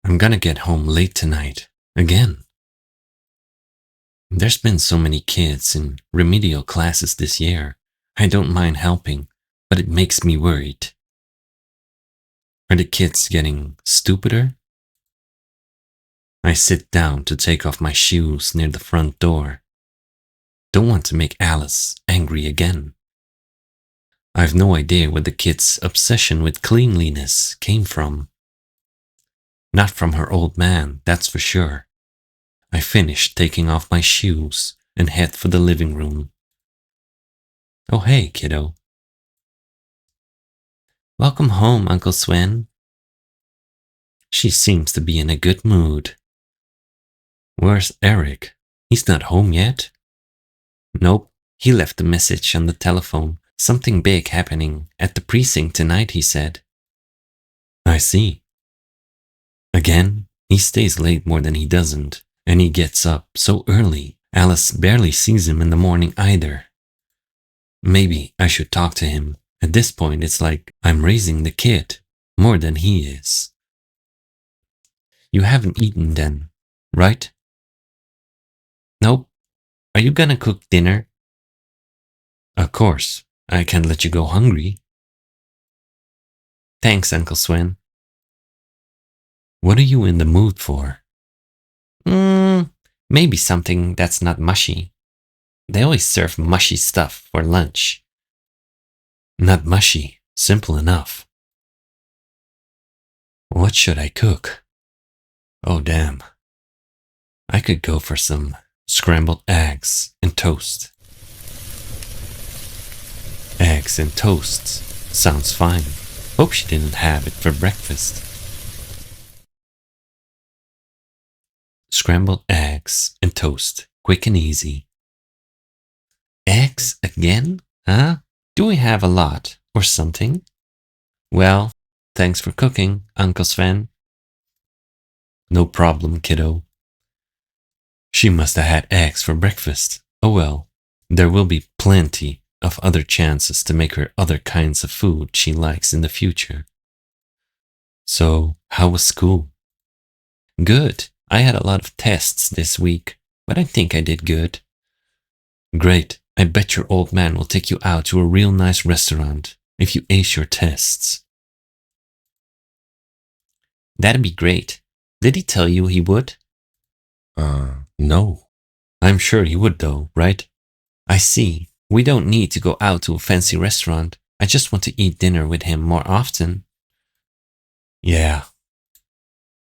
I'm gonna get home late tonight, again. There's been so many kids in remedial classes this year. I don't mind helping, but it makes me worried. Are the kids getting stupider? I sit down to take off my shoes near the front door. Don't want to make Alice angry again. I've no idea where the kid's obsession with cleanliness came from. Not from her old man, that's for sure. I finish taking off my shoes and head for the living room. Oh hey, kiddo. Welcome home, Uncle Swen. She seems to be in a good mood. Where's Eric? He's not home yet? Nope, he left a message on the telephone. Something big happening at the precinct tonight, he said. I see. Again, he stays late more than he doesn't, and he gets up so early, Alice barely sees him in the morning either. Maybe I should talk to him. At this point, it's like I'm raising the kid more than he is. You haven't eaten then, right? Nope. Are you gonna cook dinner? Of course. I can't let you go hungry. Thanks, Uncle Swen. What are you in the mood for? Maybe something that's not mushy. They always serve mushy stuff for lunch. Not mushy, simple enough. What should I cook? Oh damn. I could go for some scrambled eggs and toast. Eggs and toasts. Sounds fine. Hope she didn't have it for breakfast. Scrambled eggs and toast. Quick and easy. Eggs again? Huh? Do we have a lot or something? Well, thanks for cooking, Uncle Sven. No problem, kiddo. She must have had eggs for breakfast. Oh well, there will be plenty of other chances to make her other kinds of food she likes in the future. So, how was school? Good. I had a lot of tests this week, but I think I did good. Great. I bet your old man will take you out to a real nice restaurant if you ace your tests. That'd be great. Did he tell you he would? No. I'm sure he would though, right? I see. We don't need to go out to a fancy restaurant. I just want to eat dinner with him more often. Yeah.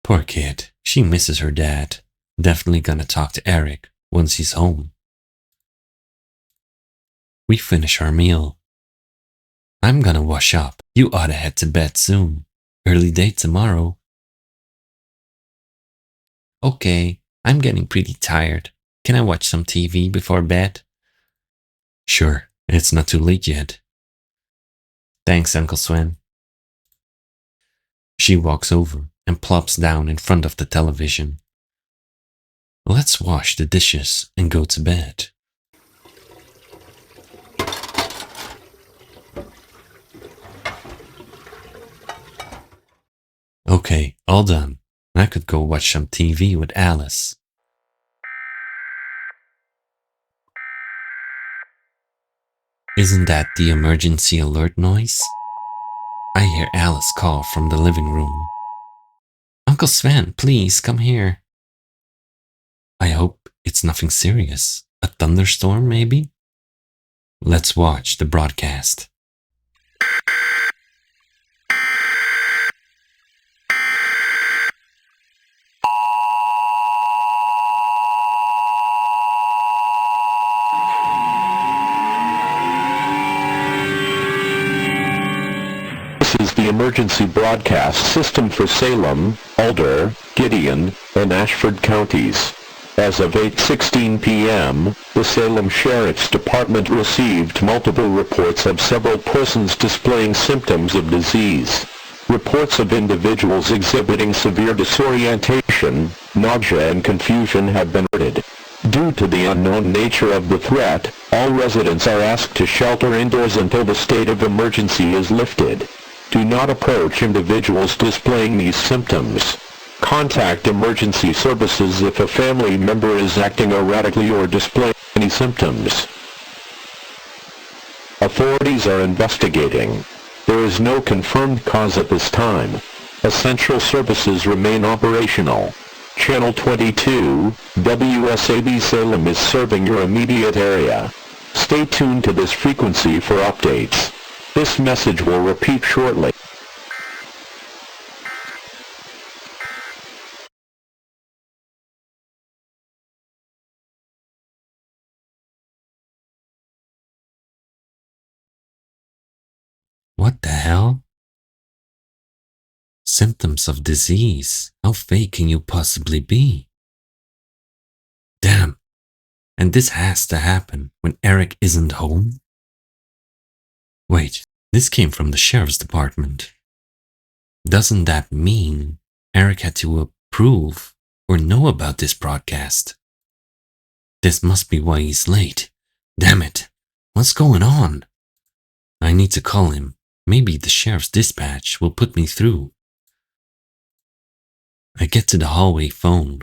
Poor kid. She misses her dad. Definitely gonna talk to Eric once he's home. We finish our meal. I'm gonna wash up. You oughta head to bed soon. Early day tomorrow. Okay, I'm getting pretty tired. Can I watch some TV before bed? Sure, it's not too late yet. Thanks, Uncle Swen. She walks over and plops down in front of the television. Let's wash the dishes and go to bed. Okay, all done. I could go watch some TV with Alice. Isn't that the emergency alert noise? I hear Alice call from the living room. Uncle Sven, please come here. I hope it's nothing serious. A thunderstorm, maybe? Let's watch the broadcast. The emergency broadcast system for Salem, Alder, Gideon, and Ashford counties. As of 8:16 p.m., the Salem Sheriff's Department received multiple reports of several persons displaying symptoms of disease. Reports of individuals exhibiting severe disorientation, nausea, and confusion have been reported. Due to the unknown nature of the threat, all residents are asked to shelter indoors until the state of emergency is lifted. Do not approach individuals displaying these symptoms. Contact emergency services if a family member is acting erratically or displaying any symptoms. Authorities are investigating. There is no confirmed cause at this time. Essential services remain operational. Channel 22, WSAB Salem is serving your immediate area. Stay tuned to this frequency for updates. This message will repeat shortly. What the hell? Symptoms of disease. How fake can you possibly be? Damn. And this has to happen when Eric isn't home? Wait, this came from the sheriff's department. Doesn't that mean Eric had to approve or know about this broadcast? This must be why he's late. Damn it. What's going on? I need to call him. Maybe the sheriff's dispatch will put me through. I get to the hallway phone.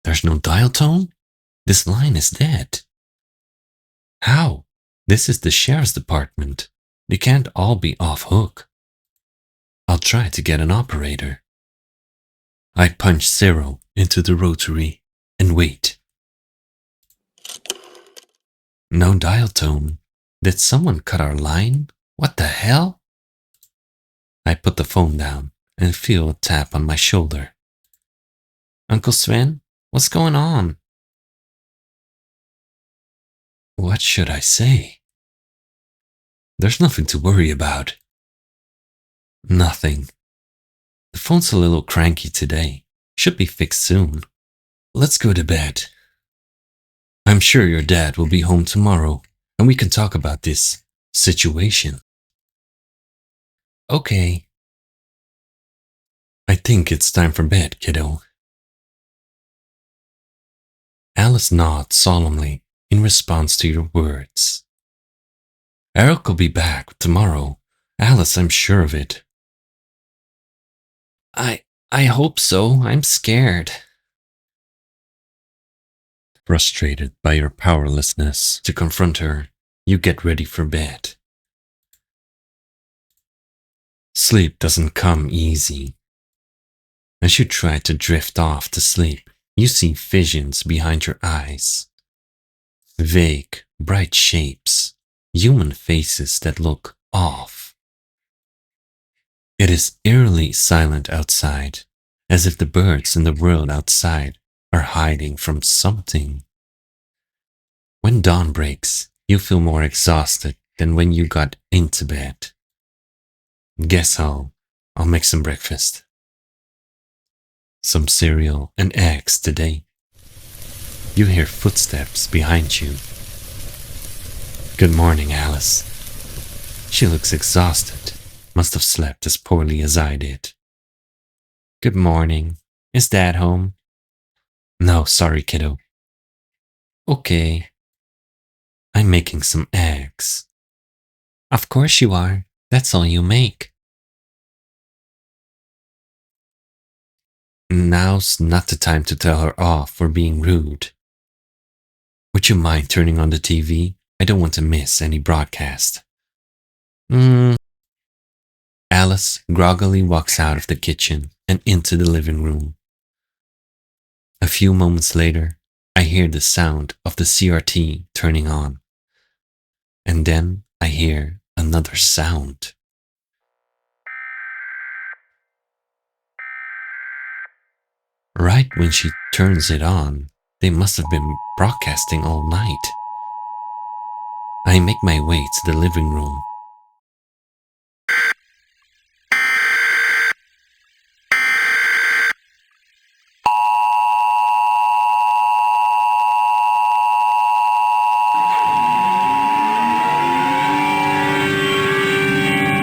There's no dial tone? This line is dead. How? This is the sheriff's department. They can't all be off hook. I'll try to get an operator. I punch 0 into the rotary and wait. No dial tone. Did someone cut our line? What the hell? I put the phone down and feel a tap on my shoulder. Uncle Swen, what's going on? What should I say? There's nothing to worry about. Nothing. The phone's a little cranky today. Should be fixed soon. Let's go to bed. I'm sure your dad will be home tomorrow and we can talk about this situation. Okay. I think it's time for bed, kiddo. Alice nods solemnly in response to your words. Eric will be back tomorrow. Alice, I'm sure of it. I hope so. I'm scared. Frustrated by your powerlessness to confront her, you get ready for bed. Sleep doesn't come easy. As you try to drift off to sleep, you see visions behind your eyes. Vague, bright shapes, human faces that look off. It is eerily silent outside, as if the birds in the world outside are hiding from something. When dawn breaks, you feel more exhausted than when you got into bed. Guess I'll make some breakfast. Some cereal and eggs today. You hear footsteps behind you. Good morning, Alice. She looks exhausted. Must have slept as poorly as I did. Good morning. Is Dad home? No, sorry, kiddo. Okay. I'm making some eggs. Of course you are. That's all you make. Now's not the time to tell her off for being rude. Would you mind turning on the TV? I don't want to miss any broadcast. Alice groggily walks out of the kitchen and into the living room. A few moments later, I hear the sound of the CRT turning on. And then I hear another sound. Right when she turns it on, they must have been broadcasting all night. I make my way to the living room.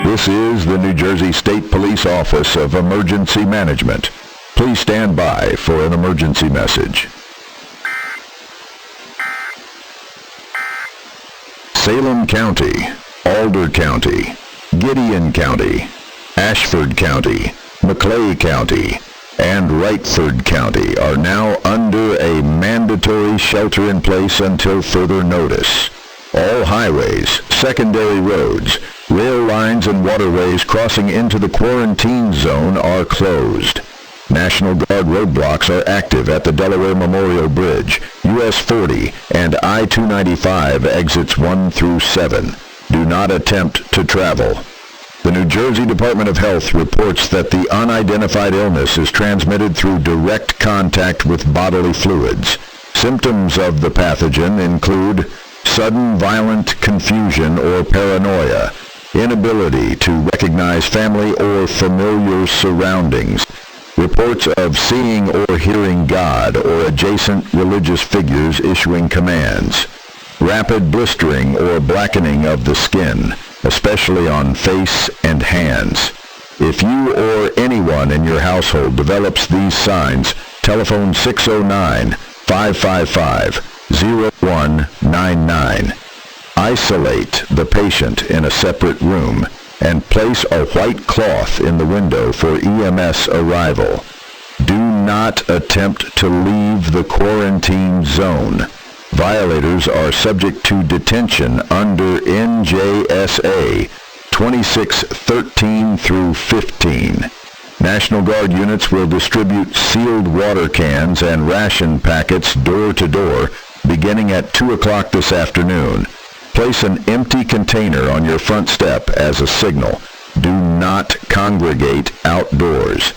This is the New Jersey State Police Office of Emergency Management. Please stand by for an emergency message. Salem County, Alder County, Gideon County, Ashford County, McClay County, and Wrightford County are now under a mandatory shelter-in-place until further notice. All highways, secondary roads, rail lines, and waterways crossing into the quarantine zone are closed. National Guard roadblocks are active at the Delaware Memorial Bridge, US 40, and I-295 exits 1 through 7. Do not attempt to travel. The New Jersey Department of Health reports that the unidentified illness is transmitted through direct contact with bodily fluids. Symptoms of the pathogen include sudden violent confusion or paranoia, inability to recognize family or familiar surroundings, reports of seeing or hearing God or adjacent religious figures issuing commands, rapid blistering or blackening of the skin, especially on face and hands. If you or anyone in your household develops these signs, telephone 609-555-0199. Isolate the patient in a separate room and place a white cloth in the window for EMS arrival. Do not attempt to leave the quarantine zone. Violators are subject to detention under NJSA 2613 through 15. National Guard units will distribute sealed water cans and ration packets door to door beginning at 2 o'clock this afternoon. Place an empty container on your front step as a signal. Do not congregate outdoors.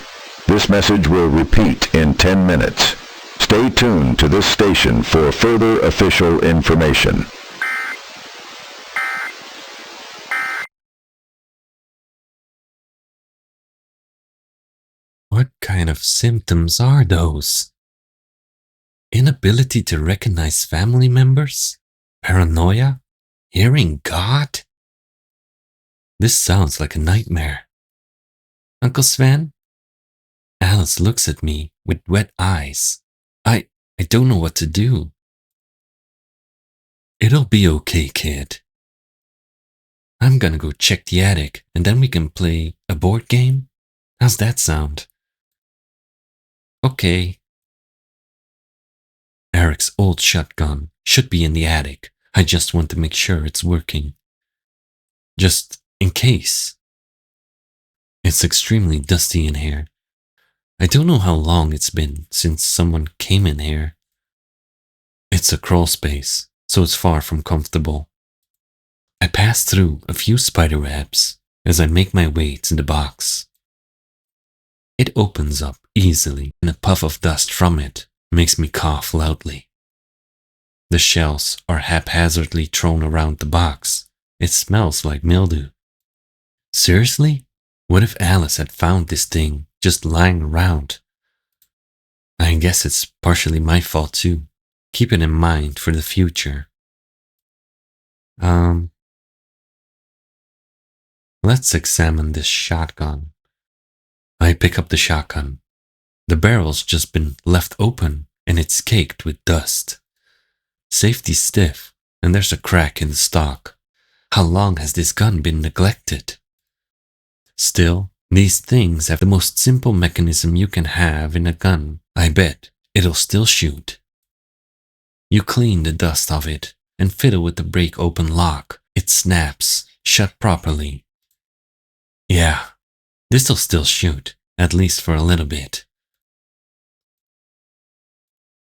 This message will repeat in 10 minutes. Stay tuned to this station for further official information. What kind of symptoms are those? Inability to recognize family members? Paranoia? Hearing God? This sounds like a nightmare. Uncle Sven? Alice looks at me with wet eyes. I don't know what to do. It'll be okay, kid. I'm gonna go check the attic and then we can play a board game. How's that sound? Okay. Eric's old shotgun should be in the attic. I just want to make sure it's working. Just in case. It's extremely dusty in here. I don't know how long it's been since someone came in here. It's a crawl space, so it's far from comfortable. I pass through a few spider webs as I make my way to the box. It opens up easily and a puff of dust from it makes me cough loudly. The shells are haphazardly thrown around the box. It smells like mildew. Seriously? What if Alice had found this thing just lying around? I guess it's partially my fault too. Keep it in mind for the future. Let's examine this shotgun. I pick up the shotgun. The barrel's just been left open and it's caked with dust. Safety's stiff and there's a crack in the stock. How long has this gun been neglected? Still, these things have the most simple mechanism you can have in a gun. I bet it'll still shoot. You clean the dust of it and fiddle with the break open lock. It snaps shut properly. Yeah, this'll still shoot, at least for a little bit.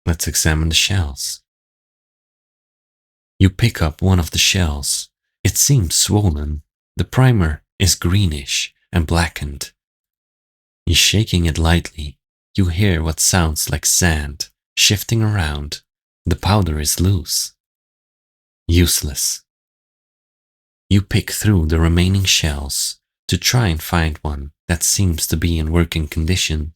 Let's examine the shells. You pick up one of the shells. It seems swollen. The primer is greenish and blackened. You're shaking it lightly. You hear what sounds like sand shifting around. The powder is loose. Useless. You pick through the remaining shells to try and find one that seems to be in working condition.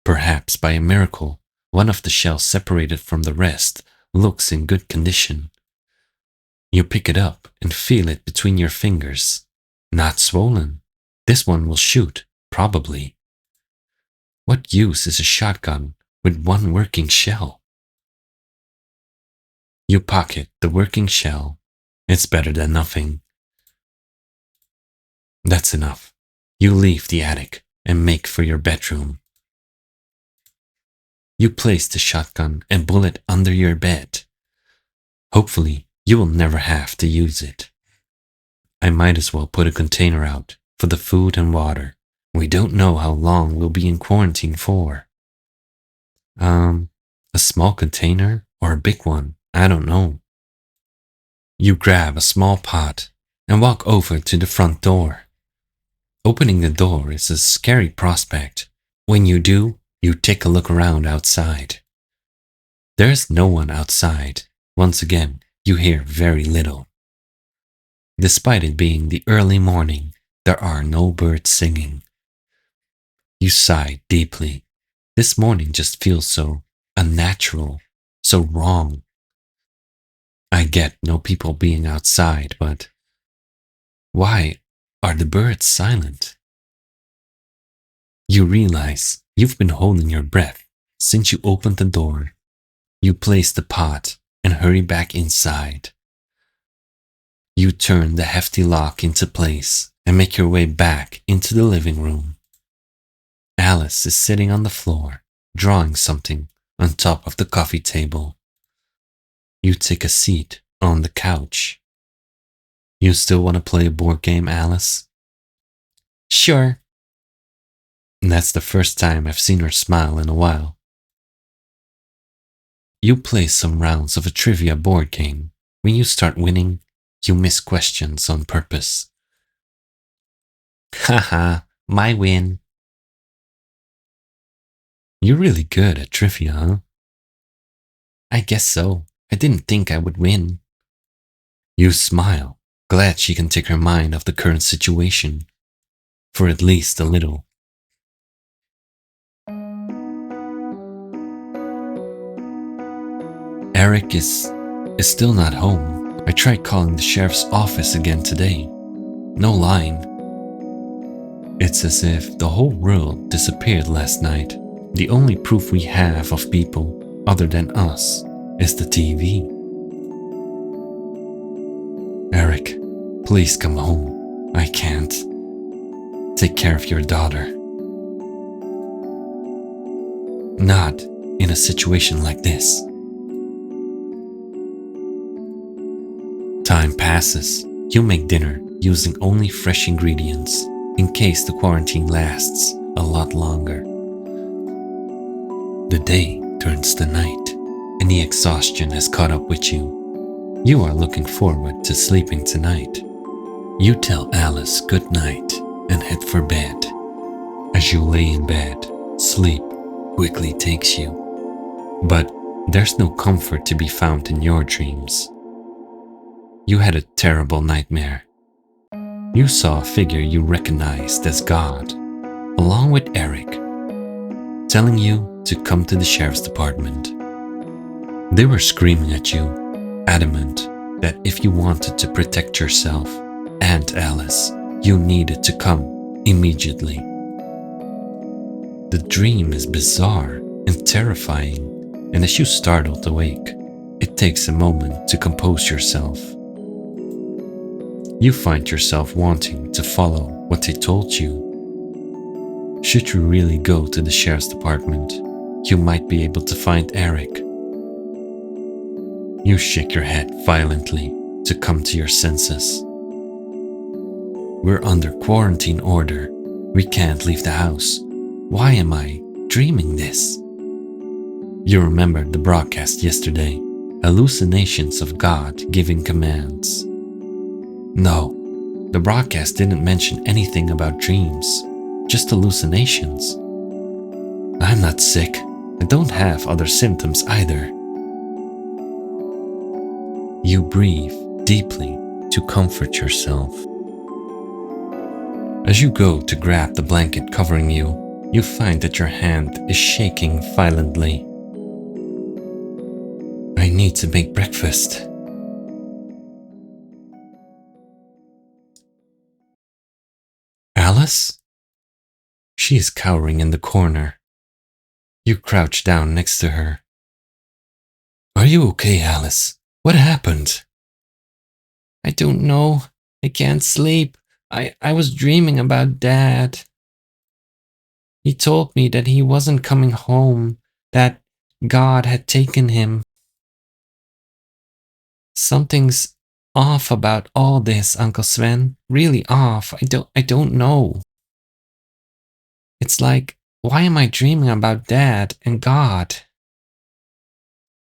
Perhaps by a miracle, one of the shells separated from the rest looks in good condition. You pick it up and feel it between your fingers. Not swollen. This one will shoot, probably. What use is a shotgun with one working shell? You pocket the working shell. It's better than nothing. That's enough. You leave the attic and make for your bedroom. You place the shotgun and bullet under your bed. Hopefully, you will never have to use it. I might as well put a container out for the food and water. We don't know how long we'll be in quarantine for. A small container or a big one, I don't know. You grab a small pot and walk over to the front door. Opening the door is a scary prospect. When you do, you take a look around outside. There's no one outside. Once again, you hear very little. Despite it being the early morning, there are no birds singing. You sigh deeply. This morning just feels so unnatural, so wrong. I get no people being outside, but why are the birds silent? You realize you've been holding your breath since you opened the door. You place the pot and hurry back inside. You turn the hefty lock into place and make your way back into the living room. Alice is sitting on the floor, drawing something on top of the coffee table. You take a seat on the couch. You still want to play a board game, Alice? Sure. That's the first time I've seen her smile in a while. You play some rounds of a trivia board game. When you start winning, you miss questions on purpose. Haha, my win. You're really good at trivia, huh? I guess so. I didn't think I would win. You smile, glad she can take her mind off the current situation. For at least a little. Eric is still not home. I tried calling the sheriff's office again today. No line. It's as if the whole world disappeared last night. The only proof we have of people other than us is the TV. Eric, please come home. I can't. Take care of your daughter. Not in a situation like this. Time passes. You make dinner using only fresh ingredients in case the quarantine lasts a lot longer. The day turns to night and the exhaustion has caught up with you. You are looking forward to sleeping tonight. You tell Alice good night and head for bed. As you lay in bed, sleep quickly takes you. But there's no comfort to be found in your dreams. You had a terrible nightmare. You saw a figure you recognized as God, along with Eric, telling you to come to the sheriff's department. They were screaming at you, adamant that if you wanted to protect yourself and Alice, you needed to come immediately. The dream is bizarre and terrifying, and as you startled awake, it takes a moment to compose yourself. You find yourself wanting to follow what they told you. Should you really go to the sheriff's department, you might be able to find Eric. You shake your head violently to come to your senses. We're under quarantine order. We can't leave the house. Why am I dreaming this? You remembered the broadcast yesterday, hallucinations of God giving commands. No, the broadcast didn't mention anything about dreams, just hallucinations. I'm not sick. I don't have other symptoms either. You breathe deeply to comfort yourself. As you go to grab the blanket covering you, you find that your hand is shaking violently. I need to make breakfast. Alice? She is cowering in the corner, You crouch down next to her. Are you okay, Alice? What happened? I don't know. I can't sleep. I was dreaming about Dad. He told me that he wasn't coming home, that God had taken him. Something's off about all this, Uncle Sven. Really off. I don't know. It's like, why am I dreaming about Dad and God?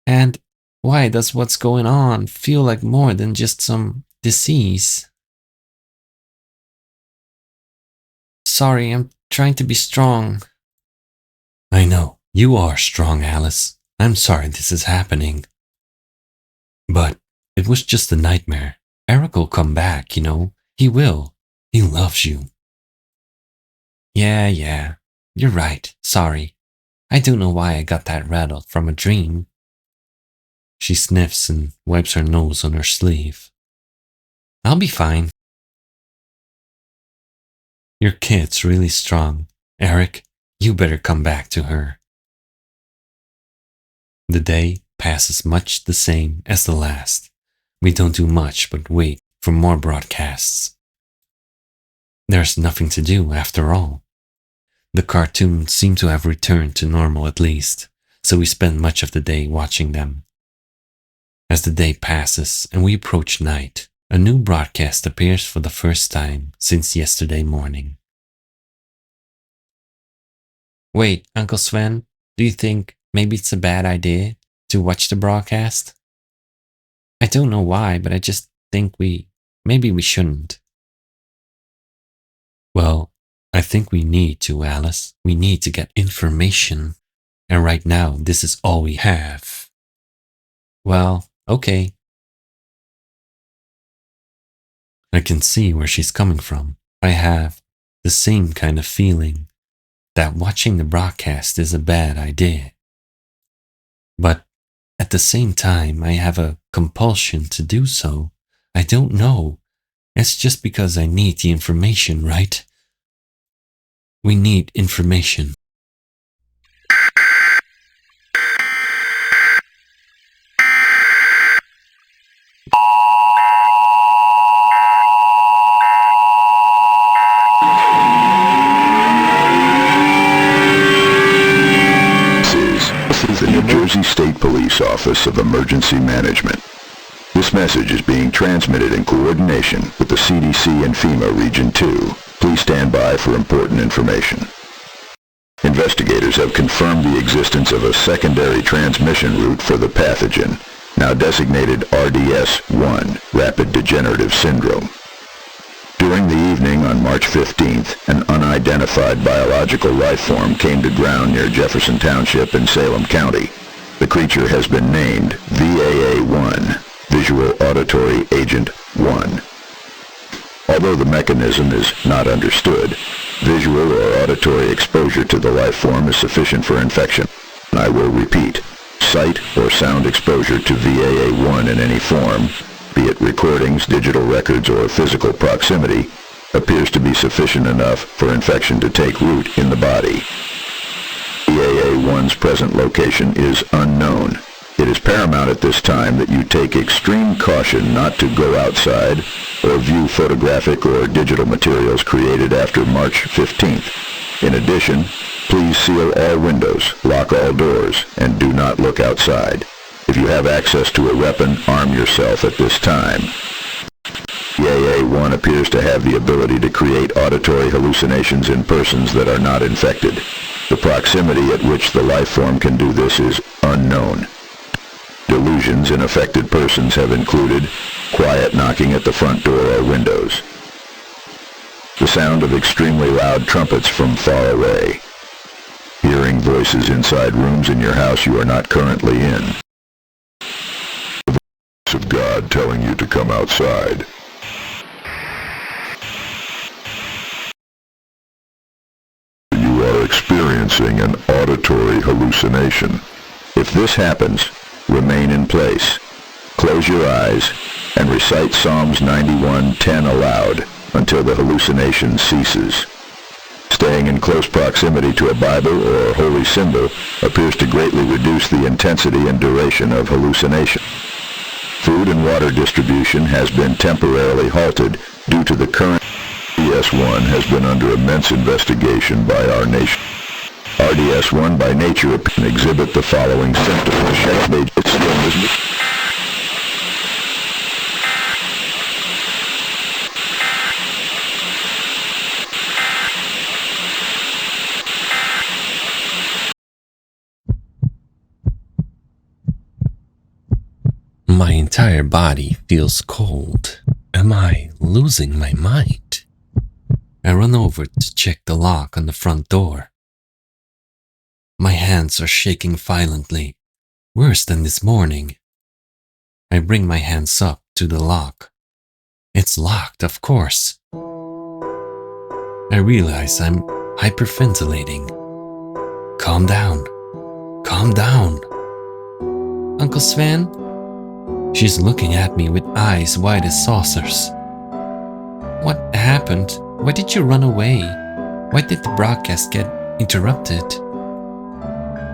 And why does what's going on feel like more than just some disease? Sorry, I'm trying to be strong. I know, you are strong, Alice. I'm sorry this is happening. But it was just a nightmare. Eric will come back, you know. He will. He loves you. Yeah. You're right. Sorry. I don't know why I got that rattled from a dream. She sniffs and wipes her nose on her sleeve. I'll be fine. Your kid's really strong. Eric, you better come back to her. The day passes much the same as the last. We don't do much but wait for more broadcasts. There's nothing to do after all. The cartoons seem to have returned to normal at least, so we spend much of the day watching them. As the day passes and we approach night, a new broadcast appears for the first time since yesterday morning. Wait, Uncle Sven, do you think maybe it's a bad idea to watch the broadcast? I don't know why, but I just think maybe we shouldn't. Well, I think we need to, Alice. We need to get information. And right now, this is all we have. Well, okay. I can see where she's coming from. I have the same kind of feeling that watching the broadcast is a bad idea. But at the same time, I have a compulsion to do so. I don't know. It's just because I need the information, right? We need information. This is the New Jersey State Police Office of Emergency Management. This message is being transmitted in coordination with the CDC and FEMA Region 2. Please stand by for important information. Investigators have confirmed the existence of a secondary transmission route for the pathogen, now designated RDS-1, Rapid Degenerative Syndrome. During the evening on March 15th, an unidentified biological life form came to ground near Jefferson Township in Salem County. The creature has been named VAA-1, Visual Auditory Agent 1. Although the mechanism is not understood, visual or auditory exposure to the life form is sufficient for infection. I will repeat, sight or sound exposure to VAA-1 in any form, be it recordings, digital records, or physical proximity, appears to be sufficient enough for infection to take root in the body. VAA-1's present location is unknown. It is paramount at this time that you take extreme caution not to go outside or view photographic or digital materials created after March 15th. In addition, please seal all windows, lock all doors, and do not look outside. If you have access to a weapon, arm yourself at this time. VAA-1 appears to have the ability to create auditory hallucinations in persons that are not infected. The proximity at which the life form can do this is unknown. Delusions in affected persons have included quiet knocking at the front door or windows, the sound of extremely loud trumpets from far away, hearing voices inside rooms in your house you are not currently in, the voice of God telling you to come outside. You are experiencing an auditory hallucination. If this happens, remain in place, close your eyes, and recite Psalms 91:10 aloud until the hallucination ceases. Staying in close proximity to a Bible or holy symbol appears to greatly reduce the intensity and duration of hallucination. Food and water distribution has been temporarily halted due to the current RDS-1 has been under immense investigation by our nation. RDS-1 by nature exhibit the following symptoms. My entire body feels cold. Am I losing my mind? I run over to check the lock on the front door. My hands are shaking violently, worse than this morning. I bring my hands up to the lock. It's locked, of course. I realize I'm hyperventilating. Calm down. Calm down. Uncle Sven? She's looking at me with eyes wide as saucers. What happened? Why did you run away? Why did the broadcast get interrupted?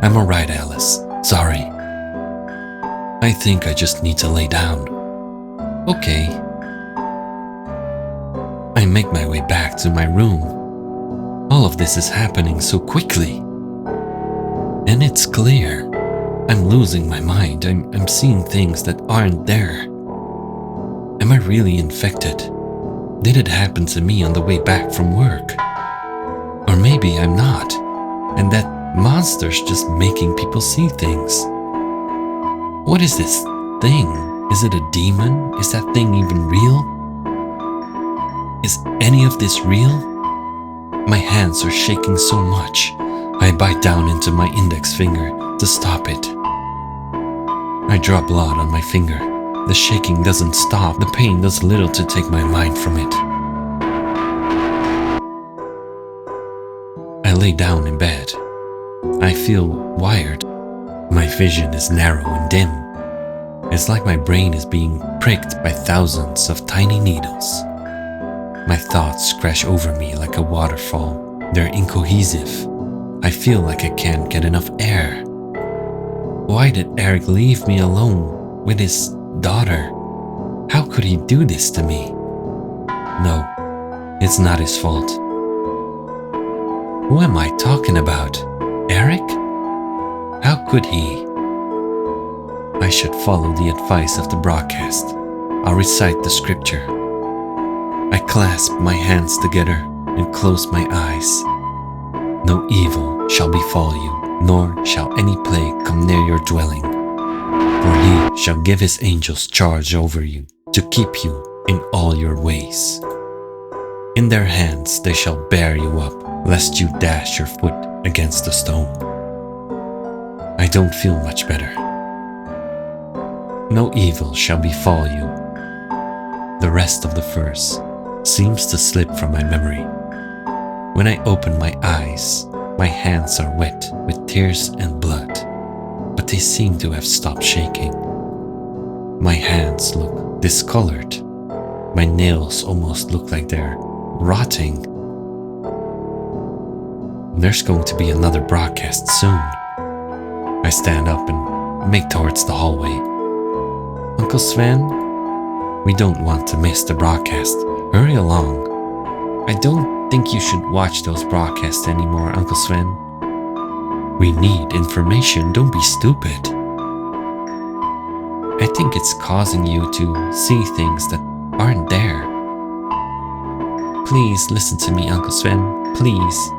I'm alright, Alice. Sorry. I think I just need to lay down. Okay. I make my way back to my room. All of this is happening so quickly. And it's clear. I'm losing my mind. I'm seeing things that aren't there. Am I really infected? Did it happen to me on the way back from work? Or maybe I'm not, and that monster's just making people see things. What is this thing? Is it a demon? Is that thing even real? Is any of this real? My hands are shaking so much. I bite down into my index finger to stop it. I draw blood on my finger. The shaking doesn't stop. The pain does little to take my mind from it. I lay down in bed. I feel wired. My vision is narrow and dim. It's like my brain is being pricked by thousands of tiny needles. My thoughts crash over me like a waterfall. They're incohesive. I feel like I can't get enough air. Why did Eric leave me alone with his daughter? How could he do this to me? No, it's not his fault. Who am I talking about? Eric? How could he? I should follow the advice of the broadcast. I'll recite the scripture. I clasp my hands together and close my eyes. No evil shall befall you, nor shall any plague come near your dwelling. For he shall give his angels charge over you, to keep you in all your ways. In their hands they shall bear you up, lest you dash your foot against a stone. I don't feel much better. No evil shall befall you. The rest of the verse seems to slip from my memory. When I open my eyes, my hands are wet with tears and blood, but they seem to have stopped shaking. My hands look discolored. My nails almost look like they're rotting. There's going to be another broadcast soon. I stand up and make towards the hallway. Uncle Sven, we don't want to miss the broadcast. Hurry along. I don't think you should watch those broadcasts anymore, Uncle Sven. We need information, don't be stupid. I think it's causing you to see things that aren't there. Please listen to me, Uncle Sven, please.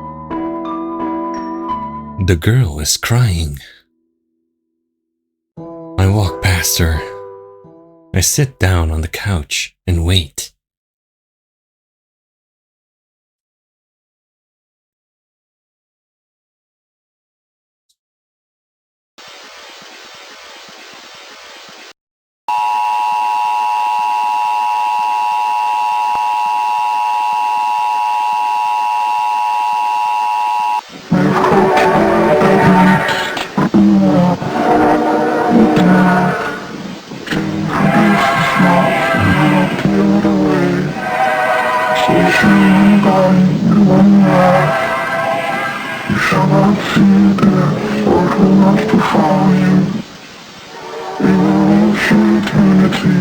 The girl is crying. I walk past her. I sit down on the couch and wait. She it, for it will not befall you. You will lose your eternity.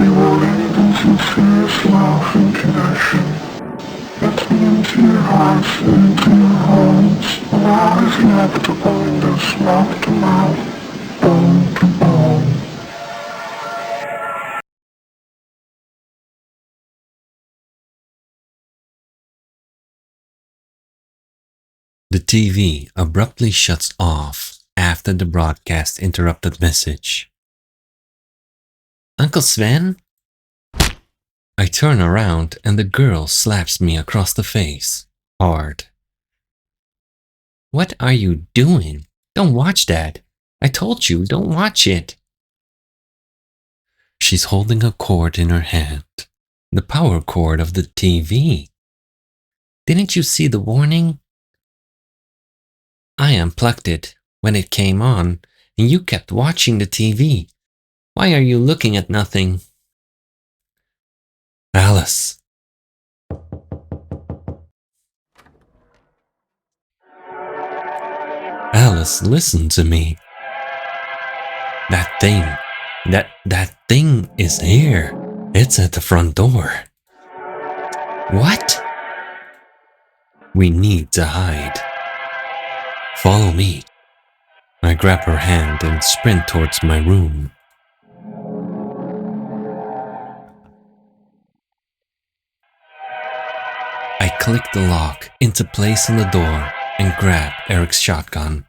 You will live in sincerest love and connection. Let me into your hearts and into your homes. Allow his inevitable in this mouth to mouth, bone to bone. The TV abruptly shuts off after the broadcast interrupted message. Uncle Sven? I turn around and the girl slaps me across the face, hard. What are you doing? Don't watch that. I told you, don't watch it. She's holding a cord in her hand, the power cord of the TV. Didn't you see the warning? I unplugged it when it came on, and you kept watching the TV. Why are you looking at nothing? Alice. Alice, listen to me. That thing is here. It's at the front door. What? We need to hide. Follow me. I grab her hand and sprint towards my room. I click the lock into place on the door and grab Eric's shotgun.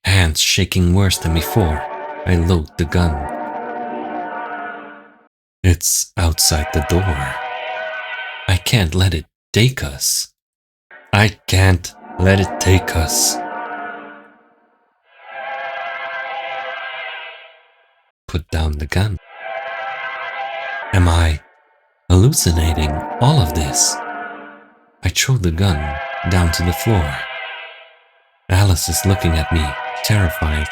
Hands shaking worse than before, I load the gun. It's outside the door. I can't let it take us. I can't let it take us. Put down the gun. Am I hallucinating all of this? I throw the gun down to the floor. Alice is looking at me, terrified.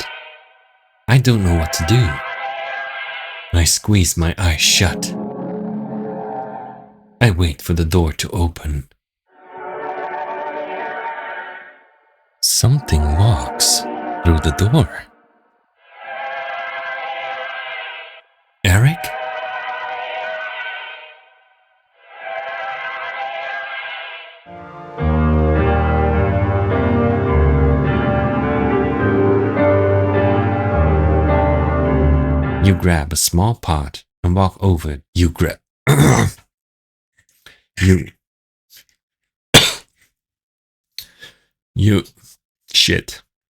I don't know what to do. I squeeze my eyes shut. I wait for the door to open. Something walks through the door. Eric? You grab a small pot and walk over. You grab... You... Shit.